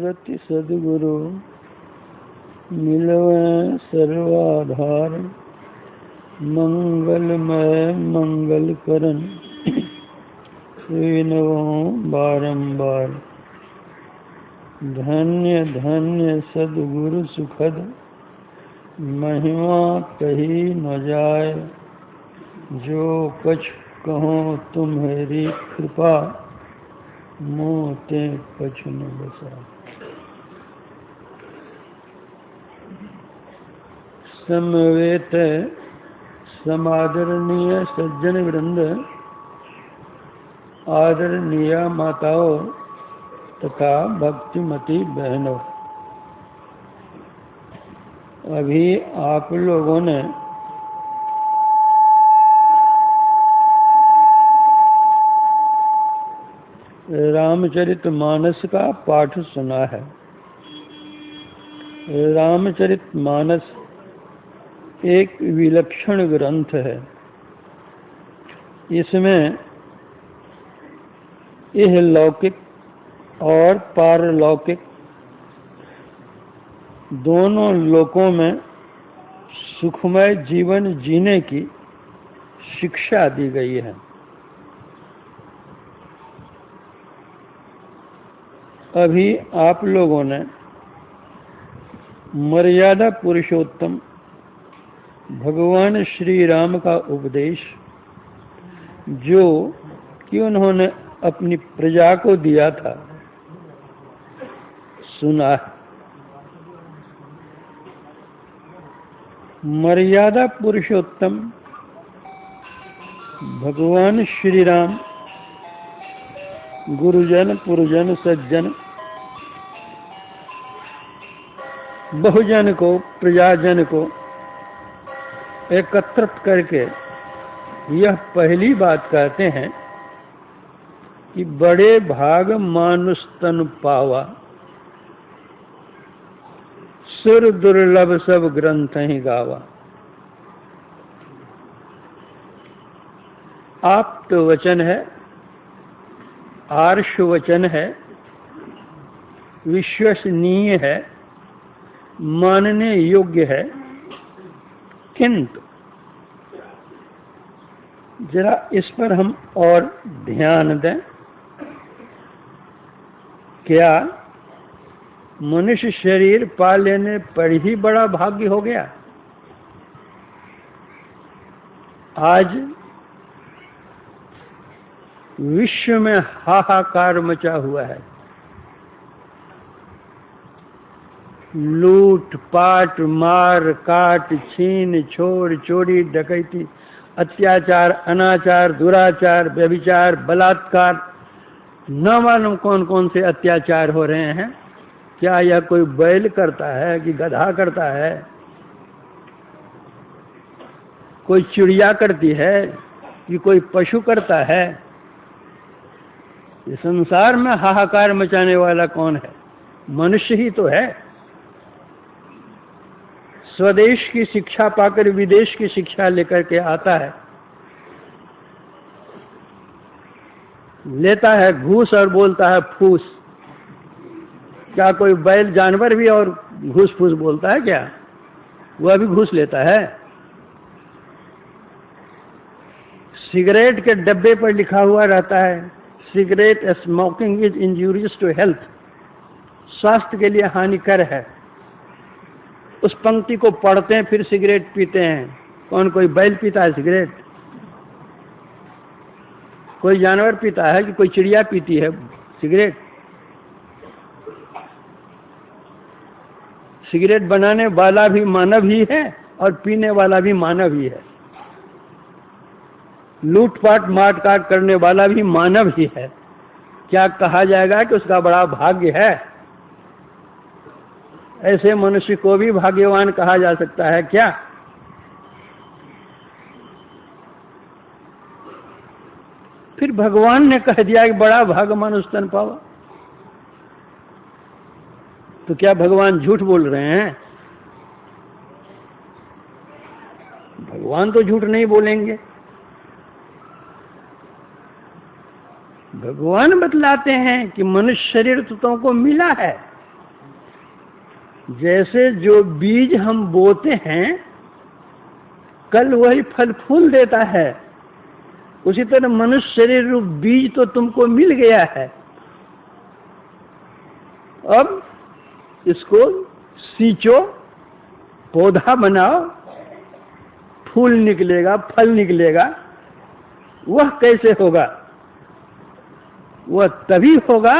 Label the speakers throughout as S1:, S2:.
S1: रति सद्गुरु मिलवें सर्वाधार। मंगलमय मंगल करन सुनवों बारंबार। धन्य धन्य सद्गुरु सुखद महिमा कही न जाय। जो कछ कहो तुम्हारी कृपा मोते कछु न बसा। समवेत समादरणीय सज्जन वृंद, आदरणीय माताओं तथा भक्तिमती बहनों, अभी आप लोगों ने रामचरितमानस का पाठ सुना है। रामचरितमानस एक विलक्षण ग्रंथ है। इसमें यह लौकिक और पारलौकिक दोनों लोकों में सुखमय जीवन जीने की शिक्षा दी गई है। अभी आप लोगों ने मर्यादा पुरुषोत्तम भगवान श्री राम का उपदेश, जो कि उन्होंने अपनी प्रजा को दिया था, सुना है। मर्यादा पुरुषोत्तम भगवान श्री राम गुरुजन पुरजन सज्जन बहुजन को, प्रजाजन को एकत्रित करके यह पहली बात कहते हैं कि बड़े भाग मानुष तन पावा। सुर दुर्लभ सब ग्रंथ ही गावा। आप्त वचन है, आर्ष वचन है, विश्वसनीय है, मानने योग्य है। किंतु जरा इस पर हम और ध्यान दें। क्या मनुष्य शरीर पा लेने पर ही बड़ा भाग्य हो गया? आज विश्व में हाहाकार मचा हुआ है। लूट पाट, मार काट, छीन छोड़, चोरी डकैती, अत्याचार, अनाचार, दुराचार, व्यभिचार, बलात्कार, न मालूम कौन कौन से अत्याचार हो रहे हैं। क्या यह कोई बैल करता है कि गधा करता है? कोई चिड़िया करती है कि कोई पशु करता है? इस संसार में हाहाकार मचाने वाला कौन है? मनुष्य ही तो है। स्वदेश की शिक्षा पाकर विदेश की शिक्षा लेकर के आता है, लेता है घूस और बोलता है फूस। क्या कोई बैल जानवर भी और घूस फूस बोलता है क्या? वह भी घूस लेता है। सिगरेट के डब्बे पर लिखा हुआ रहता है, cigarette smoking is injurious to health. स्वास्थ्य के लिए हानिकर है। उस पंक्ति को पढ़ते हैं, फिर सिगरेट पीते हैं। कौन कोई बैल पीता है सिगरेट? कोई जानवर पीता है कि कोई चिड़िया पीती है सिगरेट? सिगरेट बनाने वाला भी मानव ही है और पीने वाला भी मानव ही है। लूटपाट मारकाट करने वाला भी मानव ही है। क्या कहा जाएगा कि उसका बड़ा भाग्य है? ऐसे मनुष्य को भी भाग्यवान कहा जा सकता है क्या? फिर भगवान ने कह दिया कि बड़ा भाग मनुष्य तन पावा। तो क्या भगवान झूठ बोल रहे हैं? भगवान तो झूठ नहीं बोलेंगे। भगवान बतलाते हैं कि मनुष्य शरीर तो तुमको मिला है, जैसे जो बीज हम बोते हैं कल वही फल फूल देता है, उसी तरह मनुष्य शरीर रूप बीज तो तुमको मिल गया है। अब इसको सींचो, पौधा बनाओ, फूल निकलेगा, फल निकलेगा। वह कैसे होगा? वह तभी होगा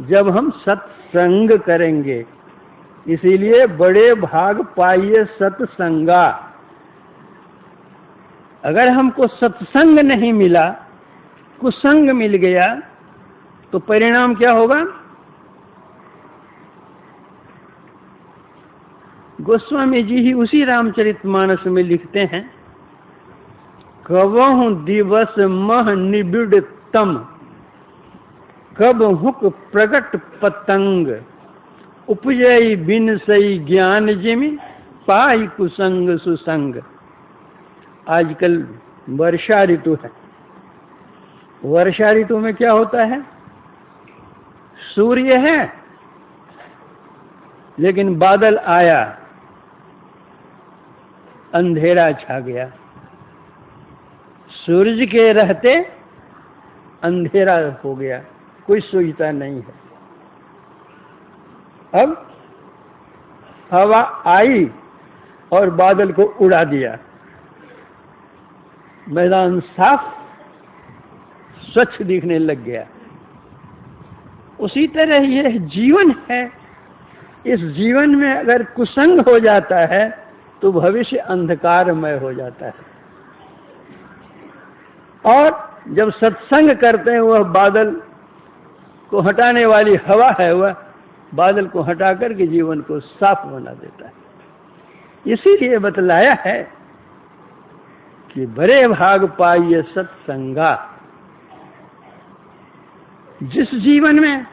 S1: जब हम सत्संग करेंगे। इसीलिए बड़े भाग पाइए सत्संगा। अगर हमको सत्संग नहीं मिला, कुसंग मिल गया, तो परिणाम क्या होगा? गोस्वामी जी ही उसी रामचरितमानस में लिखते हैं, कवहु दिवस मह निबिड़तम, कब हुक प्रगट पतंग, उपजय बिन सई ज्ञान जिमि, पाई कुसंग सुसंग। आजकल वर्षा ऋतु है। वर्षा ऋतु में क्या होता है? सूर्य है लेकिन बादल आया, अंधेरा छा गया। सूरज के रहते अंधेरा हो गया, कोई सूझता नहीं है। अब हवा आई और बादल को उड़ा दिया, मैदान साफ स्वच्छ दिखने लग गया। उसी तरह यह जीवन है। इस जीवन में अगर कुसंग हो जाता है तो भविष्य अंधकारमय हो जाता है। और जब सत्संग करते हैं, वह बादल को हटाने वाली हवा है, वह बादल को हटा करके जीवन को साफ बना देता है। इसीलिए बतलाया है कि बड़े भाग पाइए सत्संगा। जिस जीवन में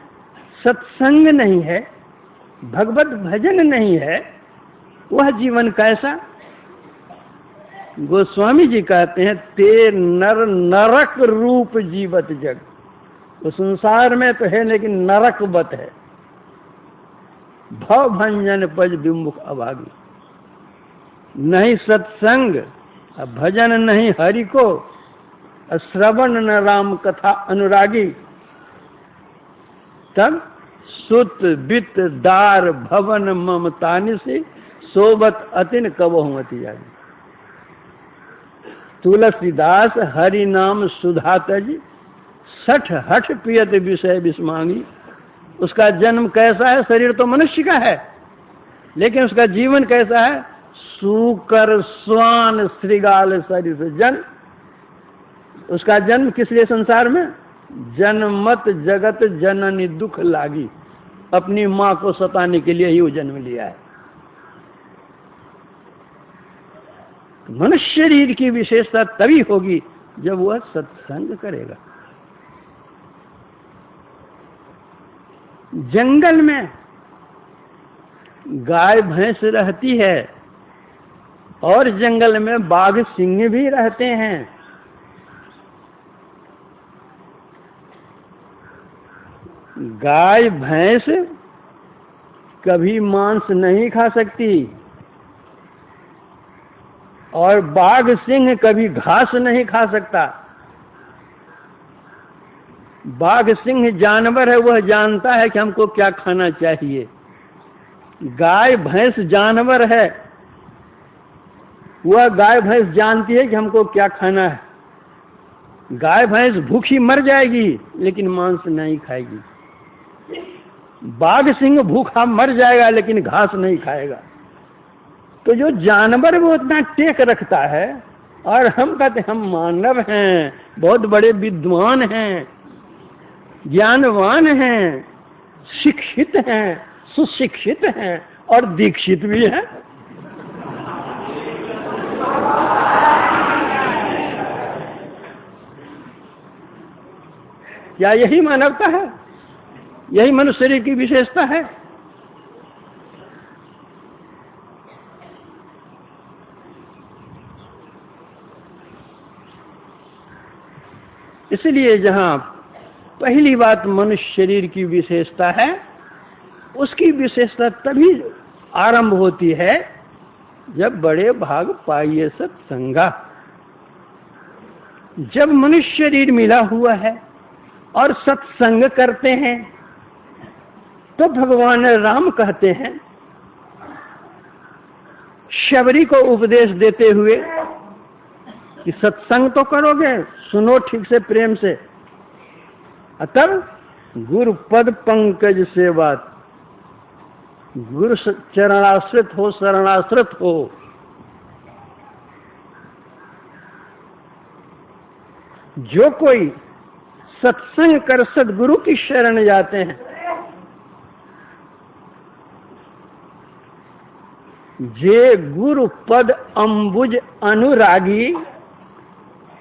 S1: सत्संग नहीं है, भगवत भजन नहीं है, वह जीवन कैसा? गोस्वामी जी कहते हैं, ते नर नरक रूप जीवत जग। तो संसार में तो है लेकिन नरकवत है। भव भंजन पज विमुख अभागी। नहीं सत्संग, भजन नहीं हरि को, श्रवण न राम कथा अनुरागी। तब सुत बित दार भवन ममतानि से सोबत अतिन कबहु अति जागी। तुलसीदास हरि नाम सुधा तज, सठ हठ पियत विषय विस्मांगी। उसका जन्म कैसा है? शरीर तो मनुष्य का है, लेकिन उसका जीवन कैसा है? सूकर स्वान श्रृगाल सरिस जन। उसका जन्म किस लिए संसार में? जन्मत जगत जननी दुख लागी। अपनी माँ को सताने के लिए ही वो जन्म लिया है। मनुष्य शरीर की विशेषता तभी होगी जब वह सत्संग करेगा। जंगल में गाय भैंस रहती है और जंगल में बाघ सिंह भी रहते हैं। गाय भैंस कभी मांस नहीं खा सकती और बाघ सिंह कभी घास नहीं खा सकता। बाघ सिंह जानवर है, वह जानता है कि हमको क्या खाना चाहिए। गाय भैंस जानवर है, वह गाय भैंस जानती है कि हमको क्या खाना है। गाय भैंस भूखी मर जाएगी लेकिन मांस नहीं खाएगी। बाघ सिंह भूखा मर जाएगा लेकिन घास नहीं खाएगा। तो जो जानवर वो उतना टेक रखता है, और हम कहते हम मानव हैं, बहुत बड़े विद्वान हैं, ज्ञानवान हैं, शिक्षित हैं, सुशिक्षित हैं और दीक्षित भी हैं। क्या यही मानवता है? यही मनुष्य शरीर की विशेषता है? इसलिए जहां पहली बात मनुष्य शरीर की विशेषता है, उसकी विशेषता तभी आरंभ होती है जब बड़े भाग पाइए सत्संगा। जब मनुष्य शरीर मिला हुआ है और सत्संग करते हैं तो भगवान राम कहते हैं शबरी को उपदेश देते हुए कि सत्संग तो करोगे, सुनो ठीक से प्रेम से, अतः गुरु पद पंकज से बात, गुरु चरणाश्रित हो, शरणाश्रित हो। जो कोई सत्संग कर सदगुरु की शरण जाते हैं, जे गुरु पद अंबुज अनुरागी,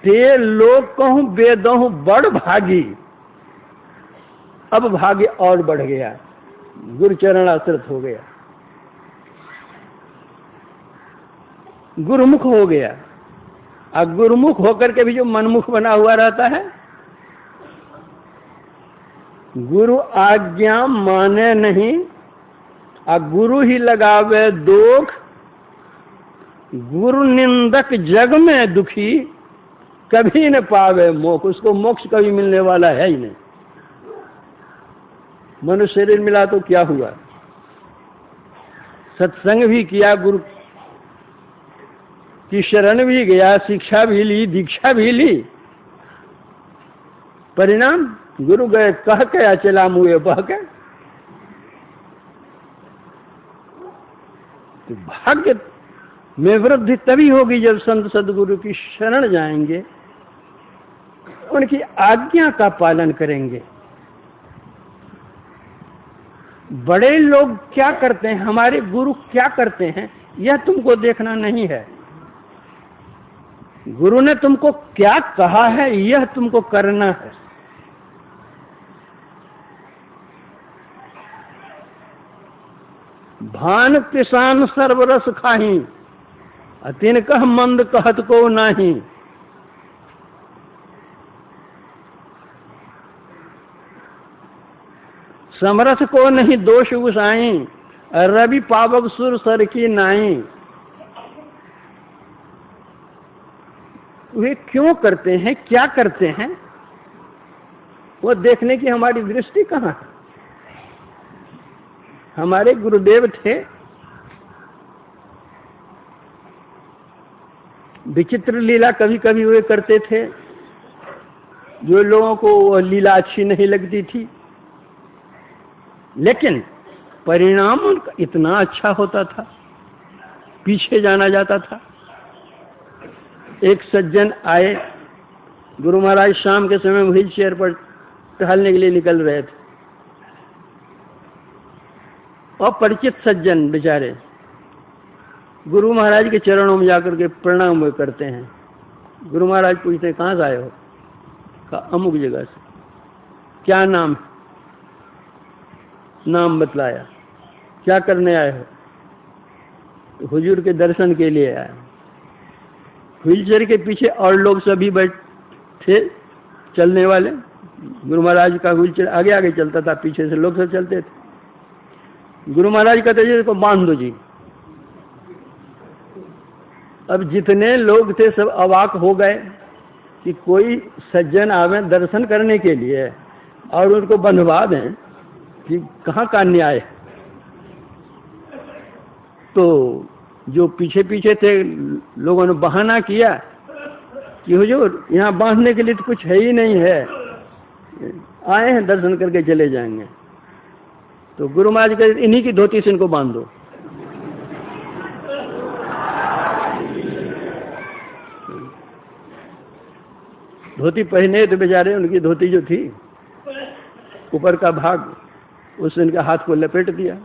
S1: ते लोग कहूं वेदों बड़ भागी। अब भाग्य और बढ़ गया, गुरु चरणाश्रित हो गया, गुरुमुख हो गया। अब गुरुमुख होकर के भी जो मनमुख बना हुआ रहता है, गुरु आज्ञा माने नहीं, गुरु ही लगावे दोख, गुरु निंदक जग में दुखी, कभी न पावे मोक्ष। उसको मोक्ष कभी मिलने वाला है ही नहीं। मनुष्य शरीर मिला तो क्या हुआ, सत्संग भी किया, गुरु की शरण भी गया, शिक्षा भी ली, दीक्षा भी ली, परिणाम गुरु गए कह के अचला मुए बह के। तो भाग्य में वृद्धि तभी होगी जब संत सदगुरु की शरण जाएंगे, उनकी आज्ञा का पालन करेंगे। बड़े लोग क्या करते हैं, हमारे गुरु क्या करते हैं, यह तुमको देखना नहीं है। गुरु ने तुमको क्या कहा है, यह तुमको करना है। भान पिसान सर्वरस खाही, अतिन कह मंद कहत को नाही। समरस को नहीं दोष उसाई, रवि पावक सुर सर की नाई। वे क्यों करते हैं, क्या करते हैं, वो देखने की हमारी दृष्टि कहाँ है। हमारे गुरुदेव थे, विचित्र लीला कभी कभी वे करते थे, जो लोगों को वह लीला अच्छी नहीं लगती थी, लेकिन परिणाम उनका इतना अच्छा होता था, पीछे जाना जाता था। एक सज्जन आए, गुरु महाराज शाम के समय व्हील चेयर पर टहलने के लिए निकल रहे थे, और परिचित सज्जन बेचारे गुरु महाराज के चरणों में जाकर के प्रणाम वे करते हैं। गुरु महाराज पूछते हैं कहाँ से आए हो, कहा अमुक जगह से। क्या नाम, नाम बतलाया। क्या करने आए हो, तो हुजूर के दर्शन के लिए आए। व्हीलचेयर के पीछे और लोग सभी बैठे चलने वाले, गुरु महाराज का व्हीलचेयर आगे आगे चलता था, पीछे से लोग सब चलते थे। गुरु महाराज कहते जी इसको बांध दो जी। अब जितने लोग थे सब अवाक हो गए कि कोई सज्जन आवे दर्शन करने के लिए और उनको बंधवा दें, कि कहाँ का न्याय। तो जो पीछे पीछे थे लोगों ने बहाना किया कि हुजूर यहाँ बांधने के लिए तो कुछ है ही नहीं है, आए हैं दर्शन करके चले जाएंगे। तो गुरु महाराज कहते इन्हीं की धोती से इनको बांध दो। धोती पहने तो बेचारे, उनकी धोती जो थी ऊपर का भाग, उसने इनके हाथ को लपेट दिया।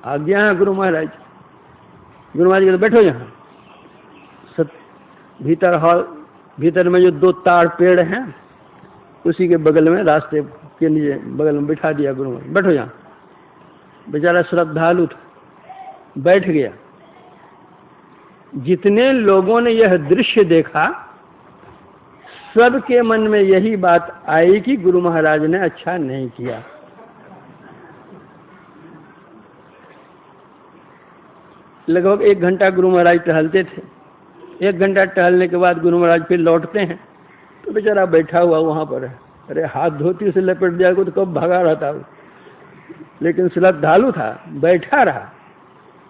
S1: आज्ञा है गुरु महाराज। गुरु महाराज कहते बैठो यहाँ। भीतर हॉल, भीतर में जो 2 ताड़ पेड़ हैं उसी के बगल में, रास्ते के नीचे बगल में बिठा दिया गुरु महाराज, बैठो यहाँ। बेचारा श्रद्धालु था, बैठ गया। जितने लोगों ने यह दृश्य देखा, सबके मन में यही बात आई कि गुरु महाराज ने अच्छा नहीं किया। लगभग 1 घंटा गुरु महाराज टहलते थे। 1 घंटा टहलने के बाद गुरु महाराज फिर लौटते हैं, तो बेचारा बैठा हुआ वहाँ पर है। अरे हाथ धोती से लपेट जाएगा तो कब भागा रहता वो, लेकिन श्रद्धालु था, बैठा रहा।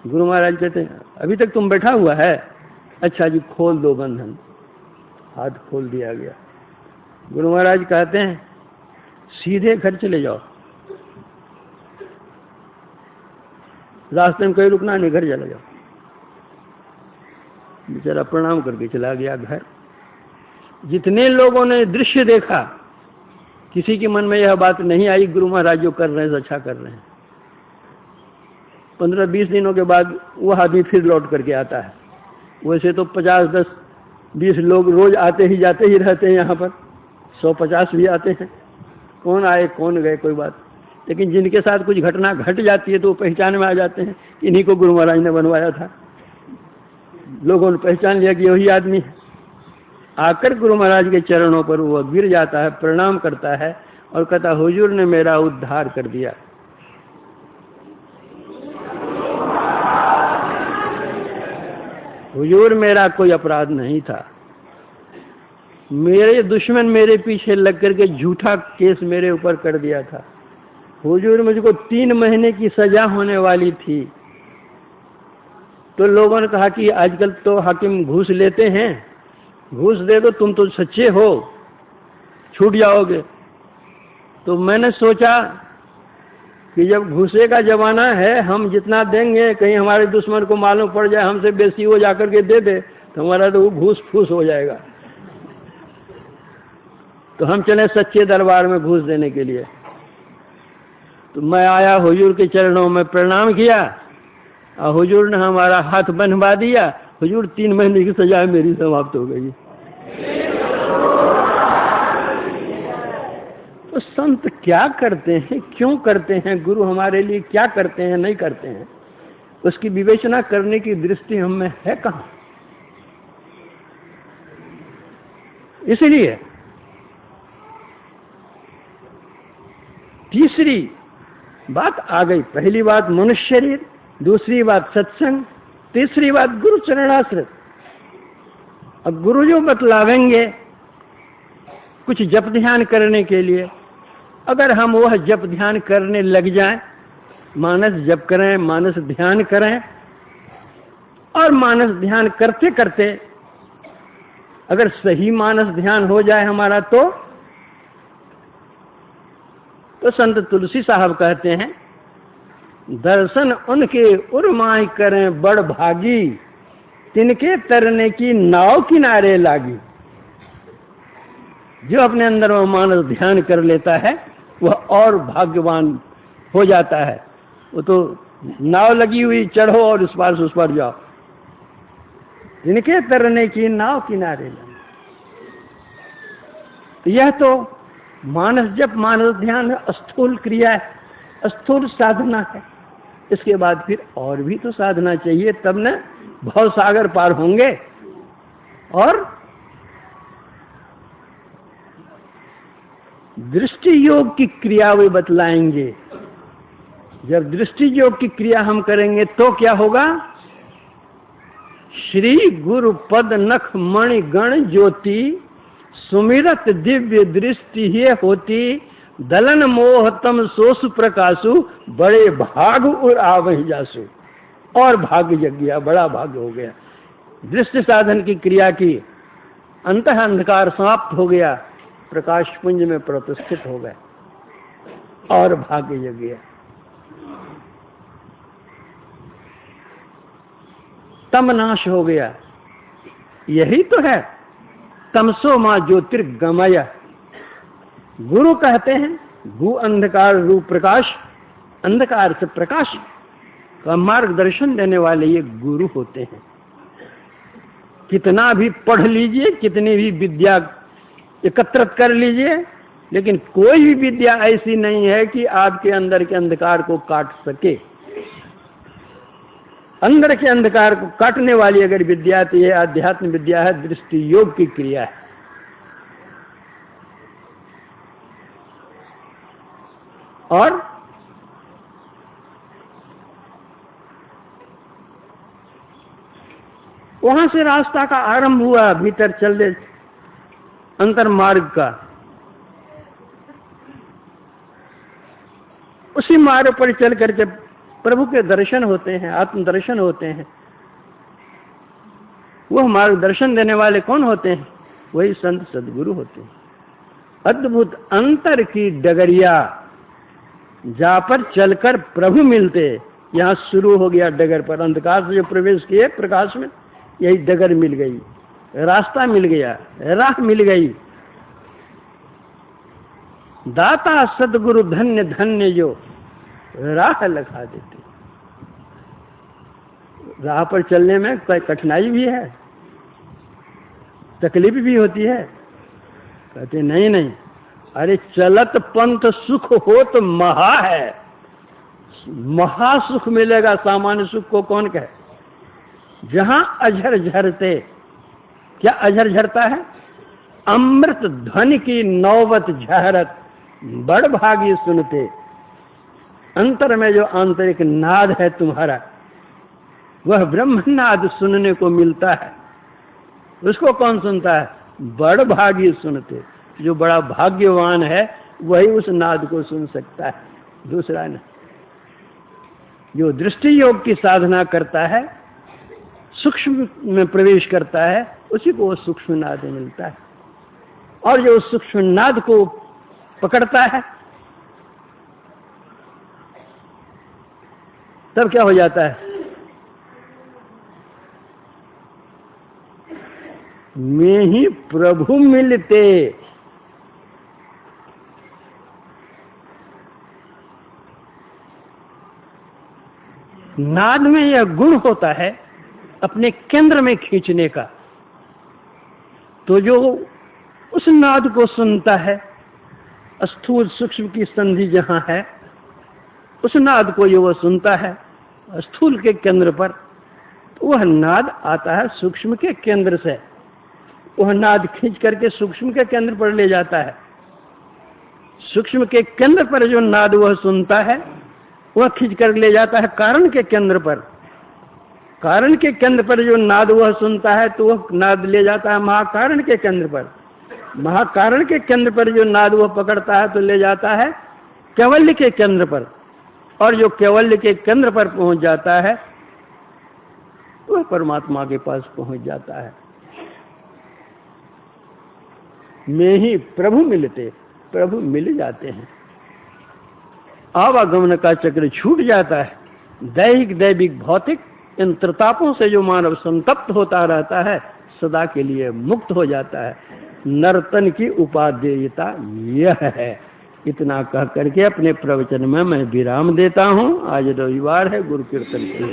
S1: गुरु महाराज कहते हैं अभी तक तुम बैठा हुआ है, अच्छा जी खोल दो बंधन। हाथ खोल दिया गया। गुरु महाराज कहते हैं सीधे घर चले जाओ, रास्ते में कहीं रुकना नहीं, घर चले जाओ। बेचारा प्रणाम करके चला गया घर। जितने लोगों ने दृश्य देखा, किसी के मन में यह बात नहीं आई गुरु महाराज जो कर रहे हैं अच्छा कर रहे हैं। 15-20 दिनों के बाद वह आदमी फिर लौट करके आता है। वैसे तो 50-10-20 लोग रोज आते ही जाते ही रहते हैं यहाँ पर, 100-50 भी आते हैं, कौन आए कौन गए कोई बात। लेकिन जिनके साथ कुछ घटना घट जाती है तो वो पहचान में आ जाते हैं, इन्हीं को गुरु महाराज ने बनवाया था। लोगों ने पहचान लिया कि यही आदमी है। आकर गुरु महाराज के चरणों पर वो गिर जाता है, प्रणाम करता है और कहता हुजूर ने मेरा उद्धार कर दिया। हुजूर मेरा कोई अपराध नहीं था, मेरे दुश्मन मेरे पीछे लग करके झूठा केस मेरे ऊपर कर दिया था। हुजूर मुझको 3 महीने की सजा होने वाली थी, तो लोगों ने कहा कि आजकल तो हाकिम घूस लेते हैं, घूस दे दो, तुम तो सच्चे हो, छूट जाओगे। तो मैंने सोचा कि जब घूसे का जमाना है, हम जितना देंगे कहीं हमारे दुश्मन को मालूम पड़ जाए हमसे बेसी वो जाकर के दे दे तो हमारा तो वो घूस फूस हो जाएगा। तो हम चले सच्चे दरबार में घूस देने के लिए। तो मैं आया, हुजूर के चरणों में प्रणाम किया और हुजूर ने हमारा हाथ बंधवा दिया। हुजूर 3 महीने की सजा मेरी समाप्त हो गई। तो संत क्या करते हैं, क्यों करते हैं, गुरु हमारे लिए क्या करते हैं नहीं करते हैं, उसकी विवेचना करने की दृष्टि हम में है कहाँ। इसलिए तीसरी बात आ गई। पहली बात मनुष्य शरीर, दूसरी बात सत्संग, तीसरी बात गुरु चरणाश्रित। अब गुरु जो बतलावेंगे कुछ जप ध्यान करने के लिए, अगर हम वह जप ध्यान करने लग जाएं, मानस जप करें, मानस ध्यान करें, और मानस ध्यान करते करते अगर सही मानस ध्यान हो जाए हमारा, तो संत तुलसी साहब कहते हैं दर्शन उनके उर्माई करें बड़ भागी, तिनके तरने की नाव किनारे लागी। जो अपने अंदर वो मानस ध्यान कर लेता है वह और भाग्यवान हो जाता है। वो तो नाव लगी हुई, चढ़ो और उस पार से उस पार जाओ। जिनके तरने की नाव किनारे लगी। तो यह तो मानस जप, मानस ध्यान स्थूल क्रिया है, स्थूल साधना है। इसके बाद फिर और भी तो साधना चाहिए, तब न भव सागर पार होंगे। और दृष्टि योग की क्रिया वे बतलाएंगे। जब दृष्टि योग की क्रिया हम करेंगे तो क्या होगा? श्री गुरु पद नख मणि गण ज्योति, सुमिरत दिव्य दृष्टि ही होती, दलन मोह तम सोस प्रकाशु, बड़े भाग उर आवहि जासु। और भाग्य जग गया, बड़ा भाग्य हो गया। दृष्टि साधन की क्रिया की, अंतः अंधकार समाप्त हो गया, प्रकाश पुंज में प्रतिष्ठित हो गए और भाग्य जग गया। तम नाश हो गया। यही तो है तमसो मां ज्योतिर्गमय। गुरु कहते हैं गु अंधकार रूप प्रकाश, अंधकार से प्रकाश का मार्गदर्शन देने वाले ये गुरु होते हैं। कितना भी पढ़ लीजिए, कितनी भी विद्या एकत्रित कर लीजिए, लेकिन कोई भी विद्या ऐसी नहीं है कि आपके अंदर के अंधकार को काट सके। अंदर के अंधकार को काटने वाली अगर विद्या तो यह आध्यात्म विद्या है, दृष्टि योग की क्रिया है। और वहां से रास्ता का आरंभ हुआ, भीतर चलने अंतर मार्ग का। उसी मार्ग पर चल करके प्रभु के दर्शन होते हैं, आत्म दर्शन होते हैं। वह मार्गदर्शन देने वाले कौन होते हैं? वही संत सदगुरु होते हैं। अद्भुत अंतर की डगरिया, जा पर चलकर प्रभु मिलते। यहाँ शुरू हो गया डगर पर, अंधकार से जो प्रवेश किए प्रकाश में, यही डगर मिल गई, रास्ता मिल गया, राह मिल गई। दाता सदगुरु धन्य धन्य जो राह लगा देते। राह पर चलने में कोई कठिनाई भी है, तकलीफ भी होती है। कहते नहीं नहीं, अरे चलत पंथ सुख हो तो महा है, महा सुख मिलेगा। सामान्य सुख को कौन कहे? जहां अझर झरते, क्या अझर झरता है? अमृत ध्वनि की नौबत झहरत, बड़ भागी सुनते। अंतर में जो आंतरिक नाद है तुम्हारा, वह ब्रह्मनाद सुनने को मिलता है। उसको कौन सुनता है? बड़ भागी सुनते। जो बड़ा भाग्यवान है वही उस नाद को सुन सकता है, दूसरा नहीं। जो दृष्टि योग की साधना करता है, सूक्ष्म में प्रवेश करता है, उसी को वो सूक्ष्म नाद मिलता है। और जो सूक्ष्म नाद को पकड़ता है, तब क्या हो जाता है? में ही प्रभु मिलते। नाद में यह गुण होता है अपने केंद्र में खींचने का। तो जो उस नाद को सुनता है, स्थूल सूक्ष्म की संधि जहां है, उस नाद को जो वह सुनता है स्थूल के केंद्र पर, तो वह नाद आता है सूक्ष्म के केंद्र से। वह नाद खींच करके सूक्ष्म के केंद्र पर ले जाता है। सूक्ष्म के केंद्र पर जो नाद वह सुनता है, वह खींच कर ले जाता है कारण के केंद्र पर। कारण के केंद्र पर जो नाद वह सुनता है, तो वह नाद ले जाता है महाकारण के केंद्र पर। महाकारण के केंद्र पर जो नाद वह पकड़ता है, तो ले जाता है कैवल्य के केंद्र पर। और जो कैवल्य के केंद्र पर पहुंच जाता है, वह परमात्मा के पास पहुंच जाता है। में ही प्रभु मिलते, प्रभु मिल जाते हैं। आवागमन का चक्र छूट जाता है। दैहिक दैविक भौतिक इन त्रितापों से जो मानव संतप्त होता रहता है, सदा के लिए मुक्त हो जाता है। नर्तन की उपादेयता यह है। इतना कह करके अपने प्रवचन में मैं विराम देता हूँ। आज रविवार है, गुरु कीर्तन की